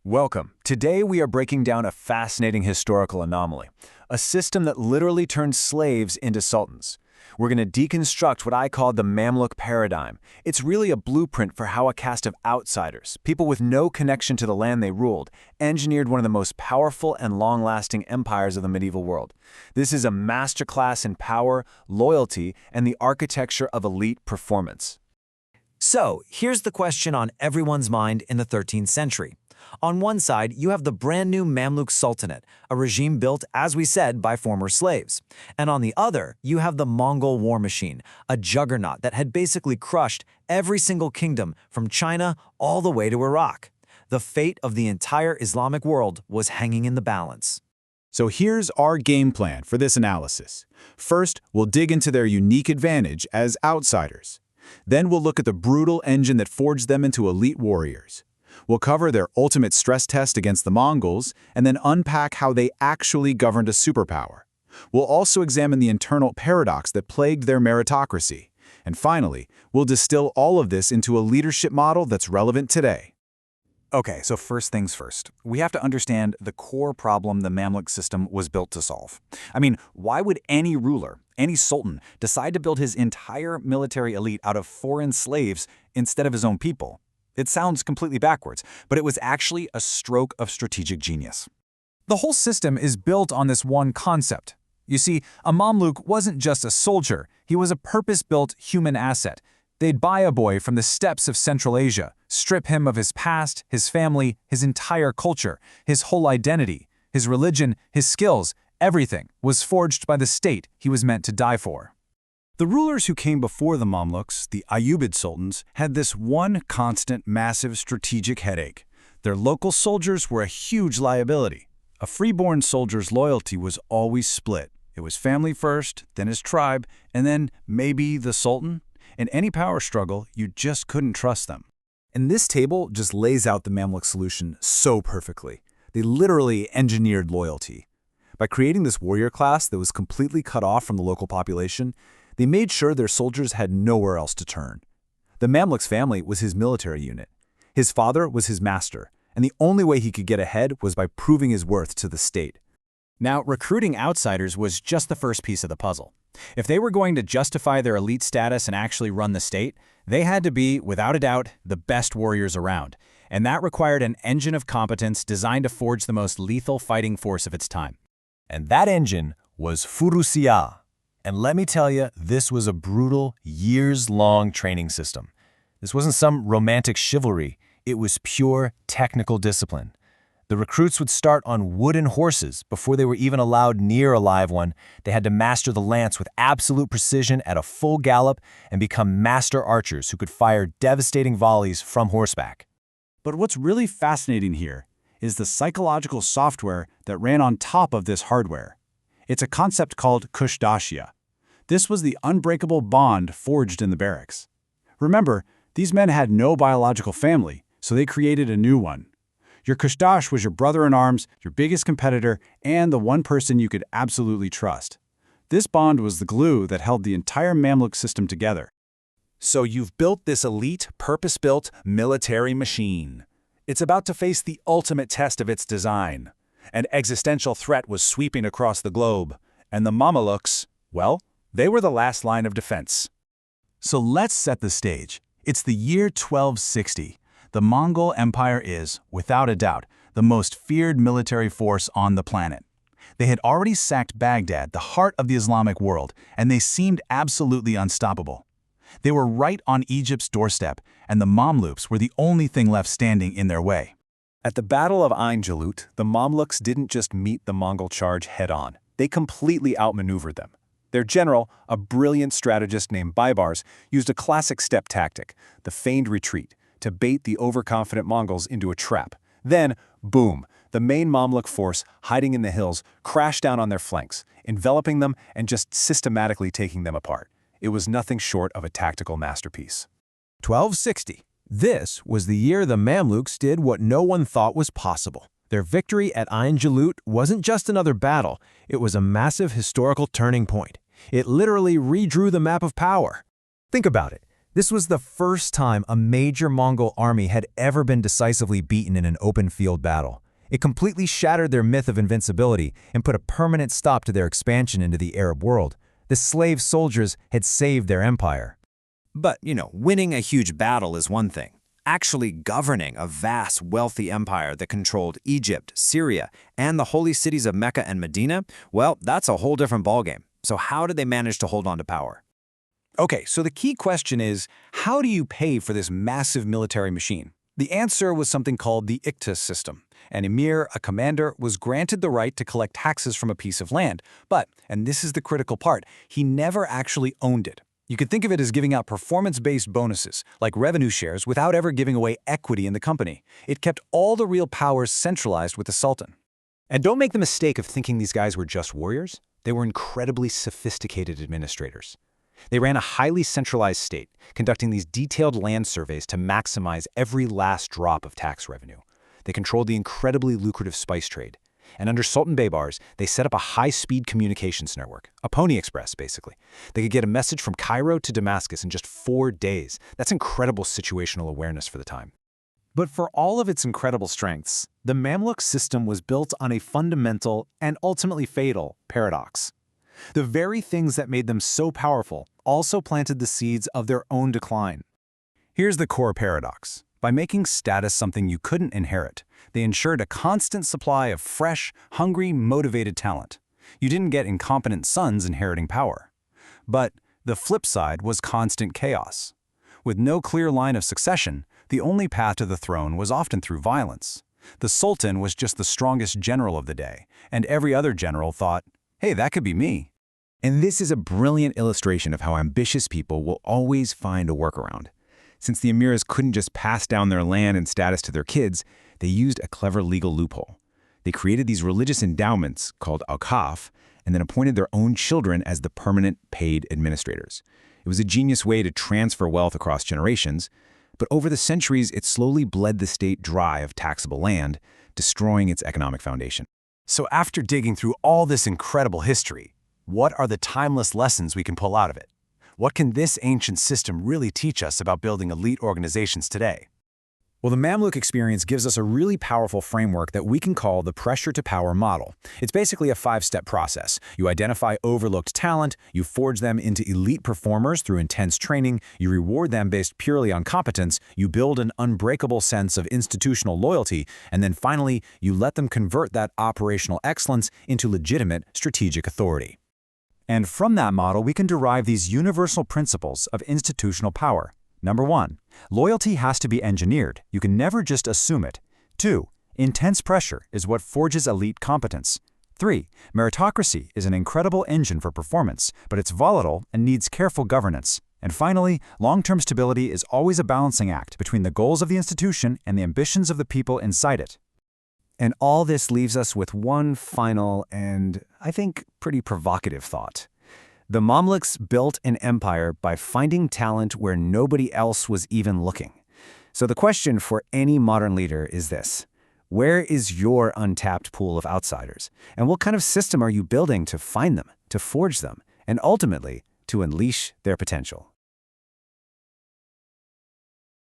Welcome. Today we are breaking down a fascinating historical anomaly, a system that literally turned slaves into sultans. We're going to deconstruct what I call the Mamluk paradigm. It's really a blueprint for how a caste of outsiders, people with no connection to the land they ruled, engineered one of the most powerful and long-lasting empires of the medieval world. This is a masterclass in power, loyalty, and the architecture of elite performance. So, here's the question on everyone's mind in the 13th century. On one side, you have the brand new Mamluk Sultanate, a regime built, as we said, by former slaves. And on the other, you have the Mongol war machine, a juggernaut that had basically crushed every single kingdom from China all the way to Iraq. The fate of the entire Islamic world was hanging in the balance. So here's our game plan for this analysis. First, we'll dig into their unique advantage as outsiders. Then we'll look at the brutal engine that forged them into elite warriors. We'll cover their ultimate stress test against the Mongols, and then unpack how they actually governed a superpower. We'll also examine the internal paradox that plagued their meritocracy. And finally, we'll distill all of this into a leadership model that's relevant today. Okay, so first things first. We have to understand the core problem the Mamluk system was built to solve. I mean, why would any ruler, any sultan, decide to build his entire military elite out of foreign slaves instead of his own people? It sounds completely backwards, but it was actually a stroke of strategic genius. The whole system is built on this one concept. You see, a Mamluk wasn't just a soldier, he was a purpose-built human asset. They'd buy a boy from the steppes of Central Asia, strip him of his past, his family, his entire culture, his whole identity, his religion, his skills, everything was forged by the state he was meant to die for. The rulers who came before the Mamluks, the Ayyubid sultans, had this one constant, massive strategic headache. Their local soldiers were a huge liability. A freeborn soldier's loyalty was always split. It was family first, then his tribe, and then maybe the sultan. In any power struggle, you just couldn't trust them. And this table just lays out the Mamluk solution so perfectly. They literally engineered loyalty. By creating this warrior class that was completely cut off from the local population, they made sure their soldiers had nowhere else to turn. The Mamluk's family was his military unit. His father was his master, and the only way he could get ahead was by proving his worth to the state. Now, recruiting outsiders was just the first piece of the puzzle. If they were going to justify their elite status and actually run the state, they had to be, without a doubt, the best warriors around. And that required an engine of competence designed to forge the most lethal fighting force of its time. And that engine was Furusiyah. And let me tell you, this was a brutal, years-long training system. This wasn't some romantic chivalry. It was pure technical discipline. The recruits would start on wooden horses before they were even allowed near a live one. They had to master the lance with absolute precision at a full gallop and become master archers who could fire devastating volleys from horseback. But what's really fascinating here is the psychological software that ran on top of this hardware. It's a concept called Kushdashia. This was the unbreakable bond forged in the barracks. Remember, these men had no biological family, so they created a new one. Your Kushdash was your brother-in-arms, your biggest competitor, and the one person you could absolutely trust. This bond was the glue that held the entire Mamluk system together. So you've built this elite, purpose-built military machine. It's about to face the ultimate test of its design. An existential threat was sweeping across the globe, and the Mamluks, well, they were the last line of defense. So let's set the stage. It's the year 1260. The Mongol Empire is, without a doubt, the most feared military force on the planet. They had already sacked Baghdad, the heart of the Islamic world, and they seemed absolutely unstoppable. They were right on Egypt's doorstep, and the Mamluks were the only thing left standing in their way. At the Battle of Ain Jalut, the Mamluks didn't just meet the Mongol charge head-on. They completely outmaneuvered them. Their general, a brilliant strategist named Baybars, used a classic step tactic, the feigned retreat, to bait the overconfident Mongols into a trap. Then, boom, the main Mamluk force, hiding in the hills, crashed down on their flanks, enveloping them and just systematically taking them apart. It was nothing short of a tactical masterpiece. 1260. This was the year the Mamluks did what no one thought was possible. Their victory at Ain Jalut wasn't just another battle, it was a massive historical turning point. It literally redrew the map of power. Think about it. This was the first time a major Mongol army had ever been decisively beaten in an open field battle. It completely shattered their myth of invincibility and put a permanent stop to their expansion into the Arab world. The slave soldiers had saved their empire. But, winning a huge battle is one thing. Actually governing a vast, wealthy empire that controlled Egypt, Syria, and the holy cities of Mecca and Medina, well, that's a whole different ballgame. So how did they manage to hold on to power? Okay, so the key question is, how do you pay for this massive military machine? The answer was something called the Iktis system. An emir, a commander, was granted the right to collect taxes from a piece of land, but, and this is the critical part, he never actually owned it. You could think of it as giving out performance-based bonuses, like revenue shares, without ever giving away equity in the company. It kept all the real powers centralized with the Sultan. And don't make the mistake of thinking these guys were just warriors. They were incredibly sophisticated administrators. They ran a highly centralized state, conducting these detailed land surveys to maximize every last drop of tax revenue. They controlled the incredibly lucrative spice trade. And under Sultan Baybars, they set up a high-speed communications network, a Pony Express, basically. They could get a message from Cairo to Damascus in just 4 days. That's incredible situational awareness for the time. But for all of its incredible strengths, the Mamluk system was built on a fundamental and ultimately fatal paradox. The very things that made them so powerful also planted the seeds of their own decline. Here's the core paradox. By making status something you couldn't inherit, they ensured a constant supply of fresh, hungry, motivated talent. You didn't get incompetent sons inheriting power. But the flip side was constant chaos. With no clear line of succession, the only path to the throne was often through violence. The Sultan was just the strongest general of the day, and every other general thought, hey, that could be me. And this is a brilliant illustration of how ambitious people will always find a workaround. Since the emirs couldn't just pass down their land and status to their kids, they used a clever legal loophole. They created these religious endowments called al-Kaf and then appointed their own children as the permanent paid administrators. It was a genius way to transfer wealth across generations, but over the centuries, it slowly bled the state dry of taxable land, destroying its economic foundation. So after digging through all this incredible history, what are the timeless lessons we can pull out of it? What can this ancient system really teach us about building elite organizations today? Well, the Mamluk experience gives us a really powerful framework that we can call the pressure-to-power model. It's basically a 5-step process. You identify overlooked talent, you forge them into elite performers through intense training, you reward them based purely on competence, you build an unbreakable sense of institutional loyalty, and then finally, you let them convert that operational excellence into legitimate strategic authority. And from that model, we can derive these universal principles of institutional power. Number 1, loyalty has to be engineered. You can never just assume it. 2, intense pressure is what forges elite competence. 3, meritocracy is an incredible engine for performance, but it's volatile and needs careful governance. And finally, long-term stability is always a balancing act between the goals of the institution and the ambitions of the people inside it. And all this leaves us with one final and, I think, pretty provocative thought. The Mamluks built an empire by finding talent where nobody else was even looking. So the question for any modern leader is this: where is your untapped pool of outsiders? And what kind of system are you building to find them, to forge them, and ultimately to unleash their potential?